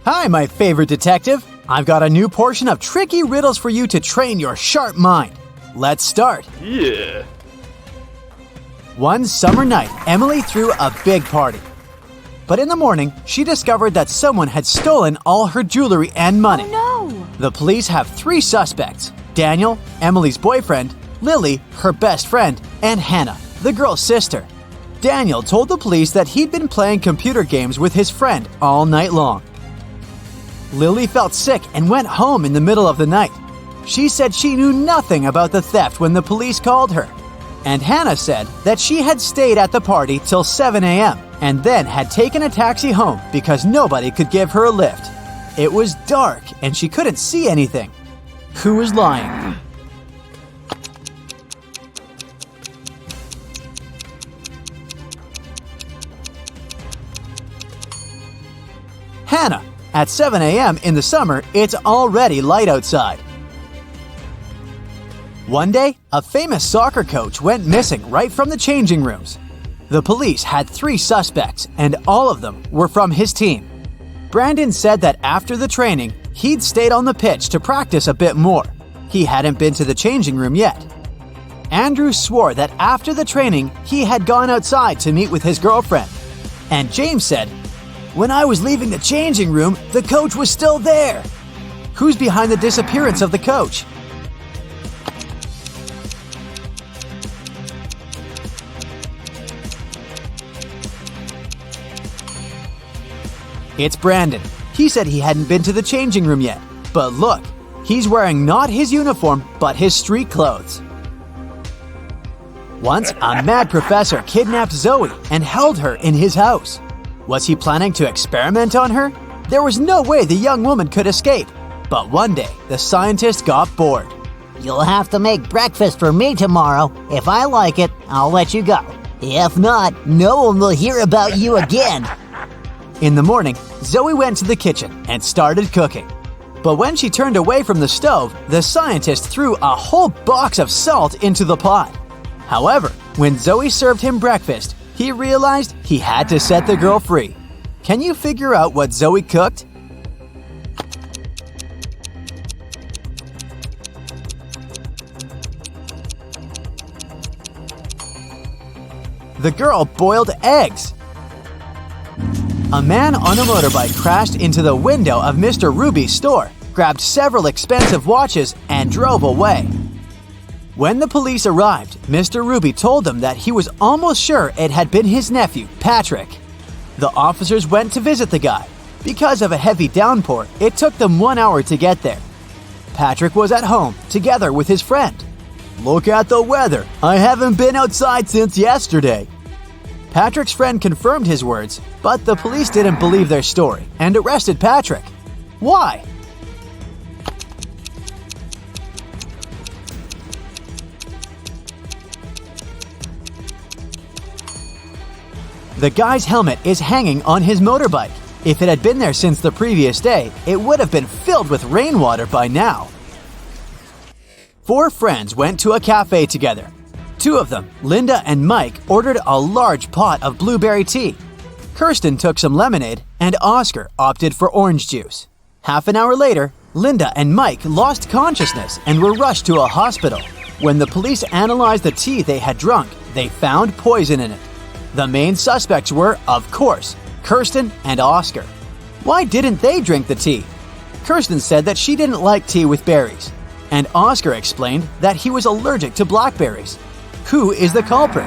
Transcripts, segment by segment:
Hi, my favorite detective. I've got a new portion of tricky riddles for you to train your sharp mind. Let's start. Yeah. One summer night, Emily threw a big party. But in the morning, she discovered that someone had stolen all her jewelry and money. Oh no! The police have 3 suspects: Daniel, Emily's boyfriend, Lily, her best friend, and Hannah, the girl's sister. Daniel told the police that he'd been playing computer games with his friend all night long. Lily felt sick and went home in the middle of the night. She said she knew nothing about the theft when the police called her. And Hannah said that she had stayed at the party till 7 a.m. and then had taken a taxi home because nobody could give her a lift. It was dark and she couldn't see anything. Who was lying? Hannah. At 7 a.m. in the summer, it's already light outside. One day, a famous soccer coach went missing right from the changing rooms. The police had 3 suspects, and all of them were from his team. Brandon said that after the training, he'd stayed on the pitch to practice a bit more. He hadn't been to the changing room yet. Andrew swore that after the training, he had gone outside to meet with his girlfriend. And James said, "When I was leaving the changing room, the coach was still there." Who's behind the disappearance of the coach? It's Brandon. He said he hadn't been to the changing room yet. But look, he's wearing not his uniform, but his street clothes. Once, a mad professor kidnapped Zoe and held her in his house. Was he planning to experiment on her? There was no way the young woman could escape. But one day, the scientist got bored. "You'll have to make breakfast for me tomorrow. If I like it, I'll let you go. If not, no one will hear about you again." In the morning, Zoe went to the kitchen and started cooking. But when she turned away from the stove, the scientist threw a whole box of salt into the pot. However, when Zoe served him breakfast, he realized he had to set the girl free. Can you figure out what Zoe cooked? The girl boiled eggs. A man on a motorbike crashed into the window of Mr. Ruby's store, grabbed several expensive watches, and drove away. When the police arrived, Mr. Ruby told them that he was almost sure it had been his nephew, Patrick. The officers went to visit the guy. Because of a heavy downpour, it took them 1 hour to get there. Patrick was at home, together with his friend. "Look at the weather. I haven't been outside since yesterday." Patrick's friend confirmed his words, but the police didn't believe their story and arrested Patrick. Why? The guy's helmet is hanging on his motorbike. If it had been there since the previous day, it would have been filled with rainwater by now. 4 friends went to a cafe together. 2 of them, Linda and Mike, ordered a large pot of blueberry tea. Kirsten took some lemonade, and Oscar opted for orange juice. Half an hour later, Linda and Mike lost consciousness and were rushed to a hospital. When the police analyzed the tea they had drunk, they found poison in it. The main suspects were, of course, Kirsten and Oscar. Why didn't they drink the tea? Kirsten said that she didn't like tea with berries, and Oscar explained that he was allergic to blackberries. Who is the culprit?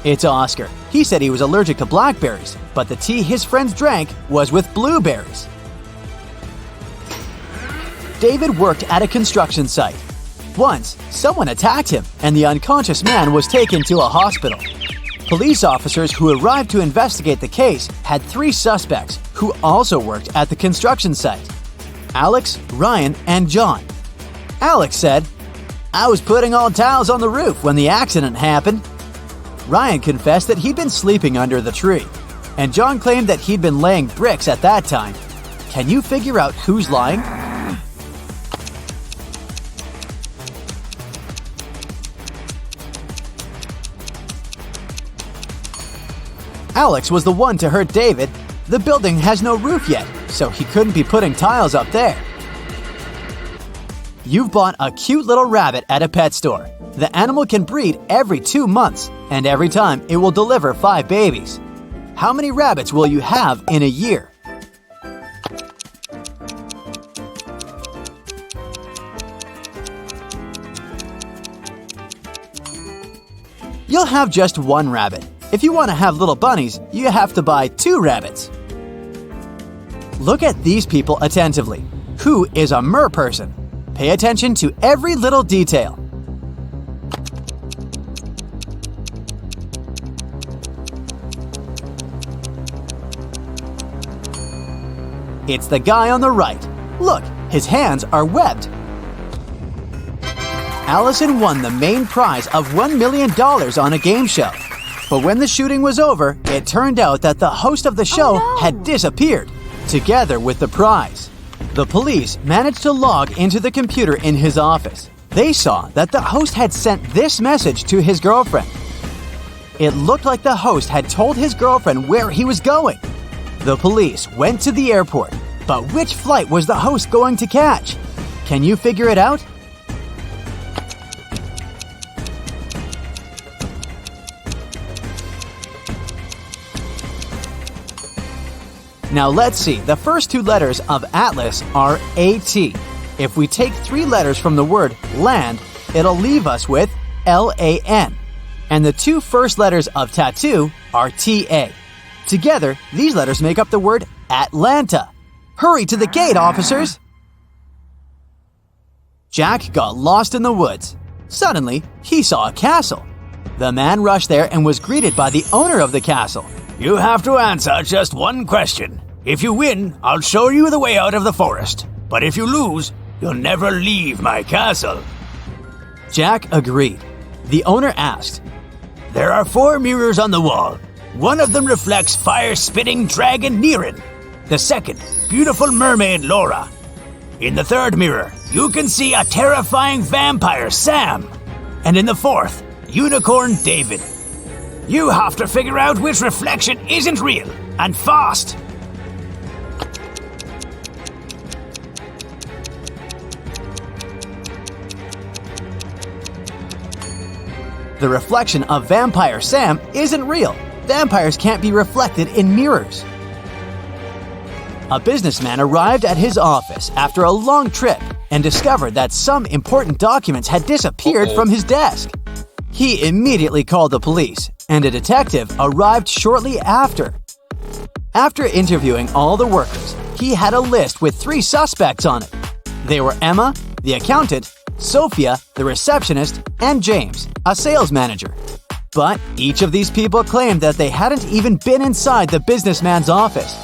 It's Oscar. He said he was allergic to blackberries, but the tea his friends drank was with blueberries. David worked at a construction site. Once, someone attacked him, and the unconscious man was taken to a hospital. Police officers who arrived to investigate the case had 3 suspects who also worked at the construction site: Alex, Ryan, and John. Alex said, "I was putting all towels on the roof when the accident happened." Ryan confessed that he'd been sleeping under the tree, and John claimed that he'd been laying bricks at that time. Can you figure out who's lying? Alex was the one to hurt David. The building has no roof yet, so he couldn't be putting tiles up there. You've bought a cute little rabbit at a pet store. The animal can breed every 2 months, and every time it will deliver 5 babies. How many rabbits will you have in a year? You'll have just 1 rabbit. If you want to have little bunnies, you have to buy 2 rabbits. Look at these people attentively. Who is a mer person? Pay attention to every little detail. It's the guy on the right. Look, his hands are webbed. Allison won the main prize of $1 million on a game show. But when the shooting was over, it turned out that the host of the show had disappeared, together with the prize. The police managed to log into the computer in his office. They saw that the host had sent this message to his girlfriend. It looked like the host had told his girlfriend where he was going. The police went to the airport, but which flight was the host going to catch? Can you figure it out? Now let's see, the first 2 letters of Atlas are AT. If we take 3 letters from the word land, it'll leave us with LAN. And the 2 first letters of tattoo are TA. Together, these letters make up the word Atlanta. Hurry to the gate, officers! Jack got lost in the woods. Suddenly, he saw a castle. The man rushed there and was greeted by the owner of the castle. You have to answer just 1 question. If you win, I'll show you the way out of the forest. But if you lose, you'll never leave my castle. Jack agreed. The owner asked, There are 4 mirrors on the wall. One of them reflects fire-spitting dragon Niren. The second, beautiful mermaid Laura. In the 3rd mirror, you can see a terrifying vampire Sam. And in the 4th, unicorn David. You have to figure out which reflection isn't real, and fast! The reflection of vampire Sam isn't real. Vampires can't be reflected in mirrors. A businessman arrived at his office after a long trip and discovered that some important documents had disappeared from his desk. He immediately called the police, and a detective arrived shortly after. After interviewing all the workers, he had a list with 3 suspects on it. They were Emma, the accountant, Sophia, the receptionist, and James, a sales manager. But each of these people claimed that they hadn't even been inside the businessman's office.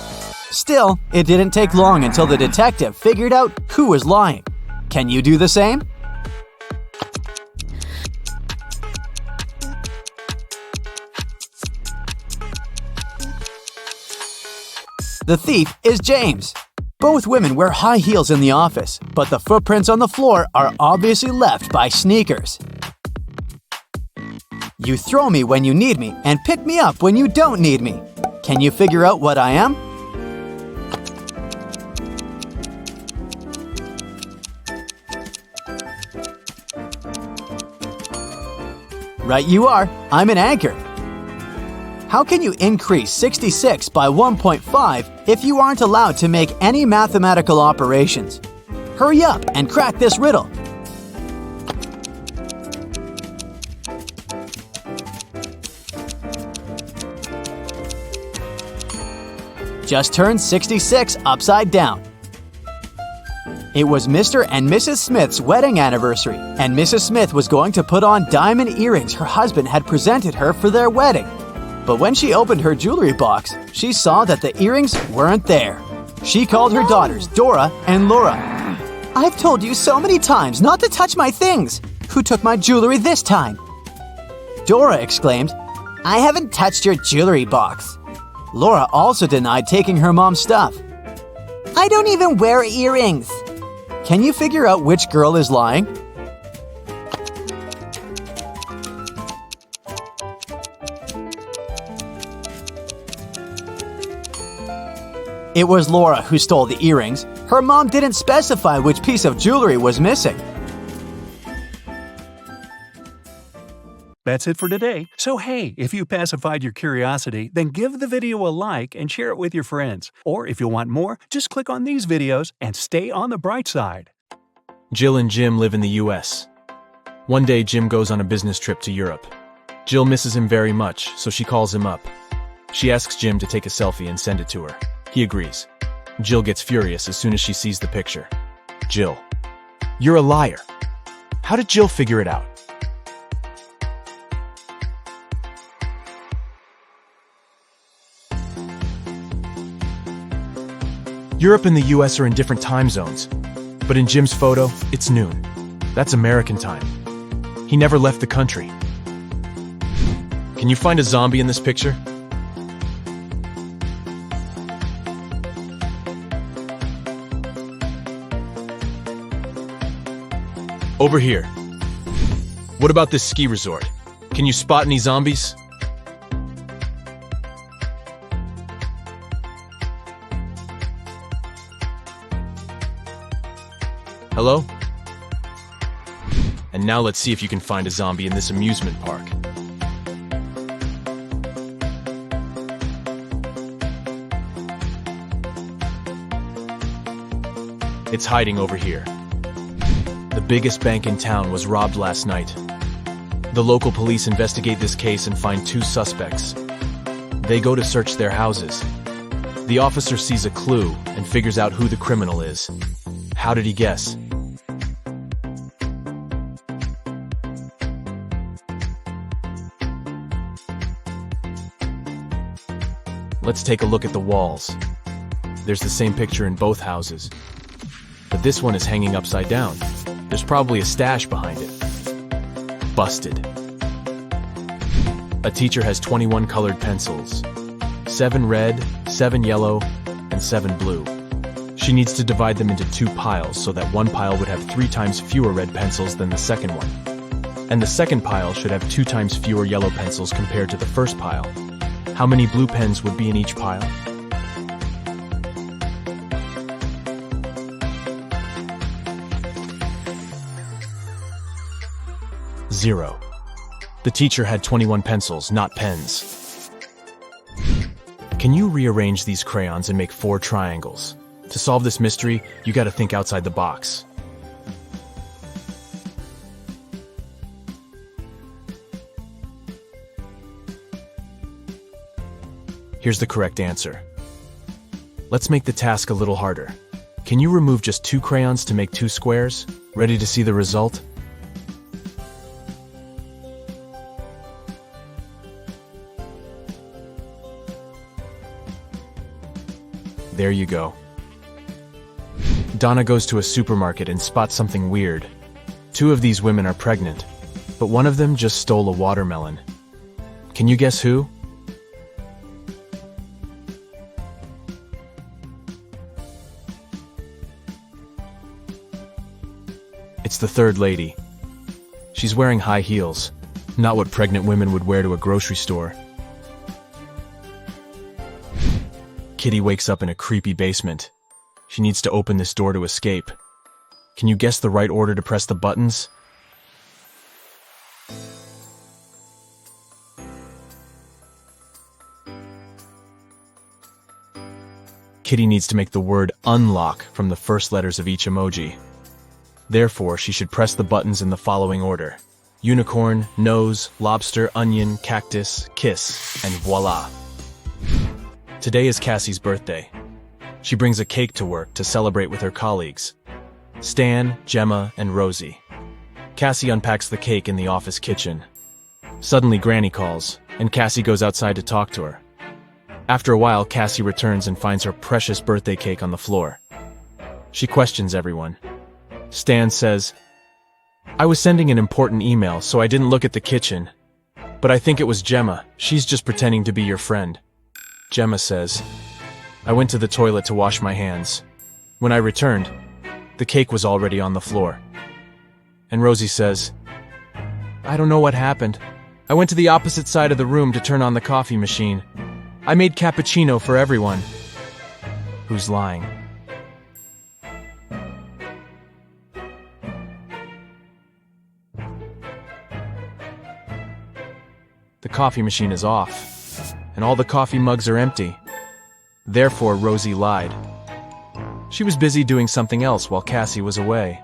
Still, it didn't take long until the detective figured out who was lying. Can you do the same? The thief is James. Both women wear high heels in the office, but the footprints on the floor are obviously left by sneakers. You throw me when you need me and pick me up when you don't need me. Can you figure out what I am? Right you are. I'm an anchor. How can you increase 66 by 1.5 if you aren't allowed to make any mathematical operations? Hurry up and crack this riddle. Just turn 66 upside down. It was Mr. and Mrs. Smith's wedding anniversary, and Mrs. Smith was going to put on diamond earrings her husband had presented her for their wedding. But when she opened her jewelry box, she saw that the earrings weren't there. She called her daughters, Dora and Laura. "I've told you so many times not to touch my things. Who took my jewelry this time?" Dora exclaimed, "I haven't touched your jewelry box." Laura also denied taking her mom's stuff. "I don't even wear earrings." Can you figure out which girl is lying? It was Laura who stole the earrings. Her mom didn't specify which piece of jewelry was missing. That's it for today. So hey, if you pacified your curiosity, then give the video a like and share it with your friends. Or if you want more, just click on these videos and stay on the bright side. Jill and Jim live in the US. One day, Jim goes on a business trip to Europe. Jill misses him very much, so she calls him up. She asks Jim to take a selfie and send it to her. He agrees. Jill gets furious as soon as she sees the picture. Jill: "You're a liar." How did Jill figure it out? Europe and the US are in different time zones, but in Jim's photo, it's noon. That's American time. He never left the country. Can you find a zombie in this picture? Over here. What about this ski resort? Can you spot any zombies? Hello? And now let's see if you can find a zombie in this amusement park. It's hiding over here. The biggest bank in town was robbed last night. The local police investigate this case and find 2 suspects. They go to search their houses. The officer sees a clue and figures out who the criminal is. How did he guess? Let's take a look at the walls. There's the same picture in both houses. But this one is hanging upside down. There's probably a stash behind it. Busted. A teacher has 21 colored pencils. 7 red, 7 yellow, and 7 blue. She needs to divide them into 2 piles so that one pile would have 3 times fewer red pencils than the second one. And the second pile should have 2 times fewer yellow pencils compared to the first pile. How many blue pens would be in each pile? Zero. The teacher had 21 pencils, not pens. Can you rearrange these crayons and make 4 triangles? To solve this mystery, you gotta think outside the box. Here's the correct answer. Let's make the task a little harder. Can you remove just 2 crayons to make 2 squares? Ready to see the result? There you go. Donna goes to a supermarket and spots something weird. 2 of these women are pregnant, but one of them just stole a watermelon. Can you guess who? It's the third lady. She's wearing high heels, not what pregnant women would wear to a grocery store. Kitty wakes up in a creepy basement. She needs to open this door to escape. Can you guess the right order to press the buttons? Kitty needs to make the word unlock from the first letters of each emoji. Therefore, she should press the buttons in the following order: unicorn, nose, lobster, onion, cactus, kiss, and voila. Today is Cassie's birthday. She brings a cake to work to celebrate with her colleagues, Stan, Gemma, and Rosie. Cassie unpacks the cake in the office kitchen. Suddenly, Granny calls, and Cassie goes outside to talk to her. After a while, Cassie returns and finds her precious birthday cake on the floor. She questions everyone. Stan says, "I was sending an important email, so I didn't look at the kitchen. But I think it was Gemma. She's just pretending to be your friend." Gemma says, "I went to the toilet to wash my hands. When I returned, the cake was already on the floor." And Rosie says, "I don't know what happened. I went to the opposite side of the room to turn on the coffee machine. I made cappuccino for everyone." Who's lying? The coffee machine is off, and all the coffee mugs are empty. Therefore, Rosie lied. She was busy doing something else while Cassie was away.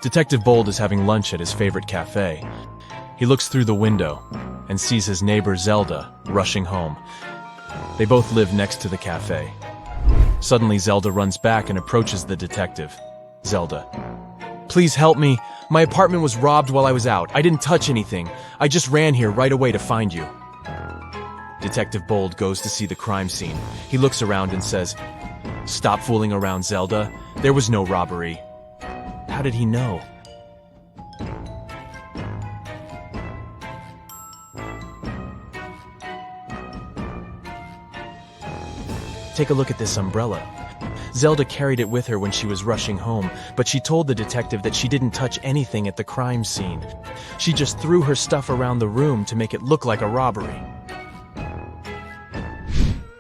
Detective Bold is having lunch at his favorite cafe. He looks through the window and sees his neighbor Zelda rushing home. They both live next to the cafe. Suddenly, Zelda runs back and approaches the detective. Zelda: "Please help me. My apartment was robbed while I was out. I didn't touch anything. I just ran here right away to find you." Detective Bold goes to see the crime scene. He looks around and says, "Stop fooling around, Zelda. There was no robbery." How did he know? Take a look at this umbrella. Zelda carried it with her when she was rushing home, but she told the detective that she didn't touch anything at the crime scene. She just threw her stuff around the room to make it look like a robbery.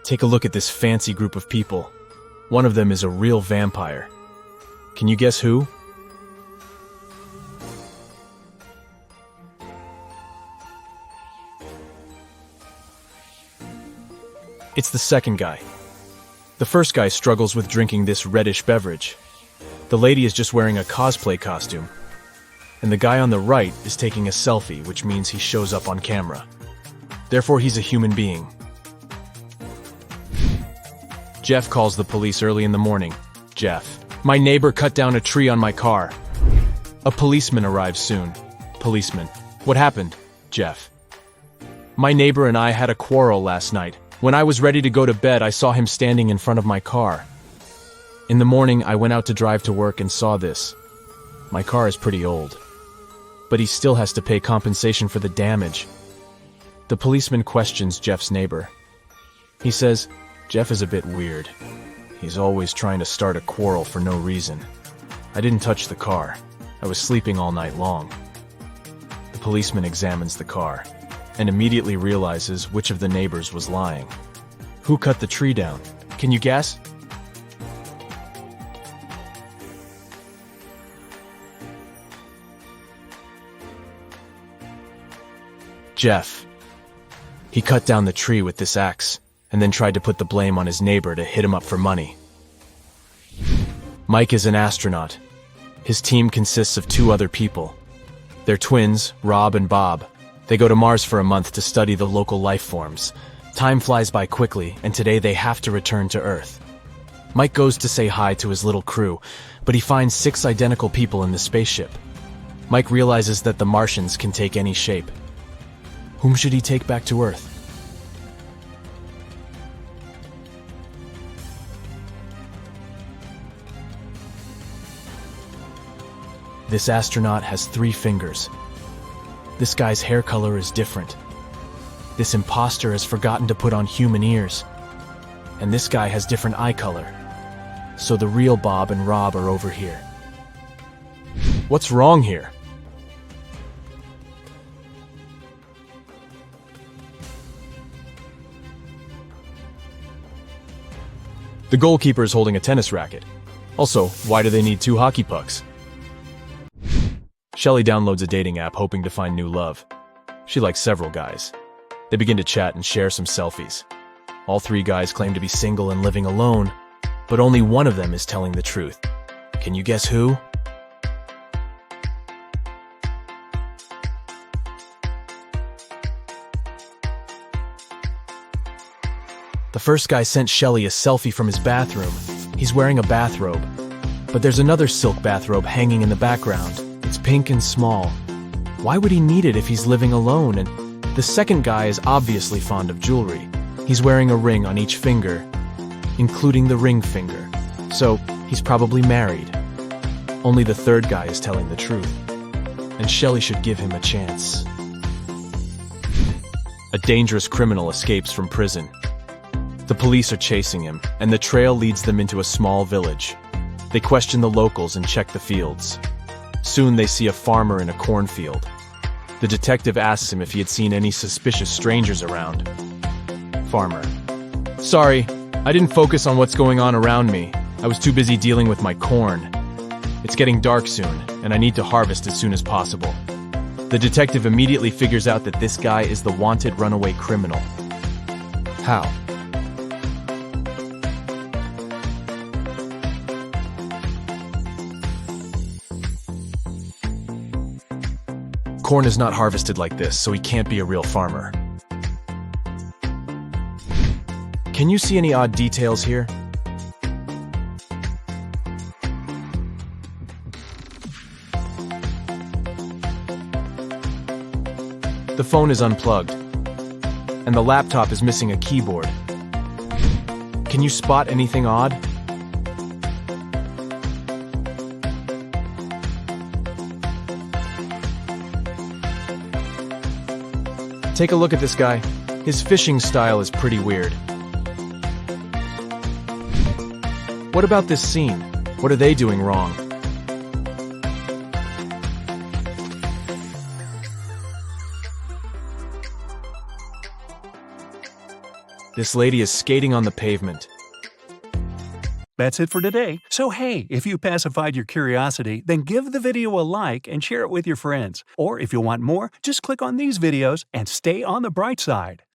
Take a look at this fancy group of people. One of them is a real vampire. Can you guess who? It's the second guy. The first guy struggles with drinking this reddish beverage. The lady is just wearing a cosplay costume. And the guy on the right is taking a selfie, which means he shows up on camera. Therefore, he's a human being. Jeff calls the police early in the morning. Jeff: "My neighbor cut down a tree on my car." A policeman arrives soon. Policeman: "What happened?" Jeff: "My neighbor and I had a quarrel last night. When I was ready to go to bed, I saw him standing in front of my car. In the morning, I went out to drive to work and saw this. My car is pretty old, but he still has to pay compensation for the damage." The policeman questions Jeff's neighbor. He says, "Jeff is a bit weird. He's always trying to start a quarrel for no reason. I didn't touch the car. I was sleeping all night long." The policeman examines the car and immediately realizes which of the neighbors was lying. Who cut the tree down? Can you guess? Jeff. He cut down the tree with this axe and then tried to put the blame on his neighbor to hit him up for money. Mike is an astronaut. His team consists of 2 other people. They're twins, Rob and Bob. They go to Mars for a month to study the local life forms. Time flies by quickly, and today they have to return to Earth. Mike goes to say hi to his little crew, but he finds 6 identical people in the spaceship. Mike realizes that the Martians can take any shape. Whom should he take back to Earth? This astronaut has 3 fingers. This guy's hair color is different. This impostor has forgotten to put on human ears. And this guy has different eye color. So the real Bob and Rob are over here. What's wrong here? The goalkeeper is holding a tennis racket. Also, why do they need 2 hockey pucks? Shelley downloads a dating app hoping to find new love. She likes several guys. They begin to chat and share some selfies. All 3 guys claim to be single and living alone, but only one of them is telling the truth. Can you guess who? The first guy sent Shelley a selfie from his bathroom. He's wearing a bathrobe, but there's another silk bathrobe hanging in the background. It's pink and small. Why would he need it if he's living alone? And the second guy is obviously fond of jewelry. He's wearing a ring on each finger, including the ring finger. So he's probably married. Only the third guy is telling the truth. And Shelley should give him a chance. A dangerous criminal escapes from prison. The police are chasing him, and the trail leads them into a small village. They question the locals and check the fields. Soon they see a farmer in a cornfield. The detective asks him if he had seen any suspicious strangers around. Farmer: "Sorry, I didn't focus on what's going on around me. I was too busy dealing with my corn. It's getting dark soon, and I need to harvest as soon as possible. The detective immediately figures out that this guy is the wanted runaway criminal. How? Corn is not harvested like this, so he can't be a real farmer. Can you see any odd details here? The phone is unplugged, and the laptop is missing a keyboard. Can you spot anything odd? Take a look at this guy. His fishing style is pretty weird. What about this scene? What are they doing wrong? This lady is skating on the pavement. That's it for today. So hey, if you pacified your curiosity, then give the video a like and share it with your friends. Or if you want more, just click on these videos and stay on the bright side.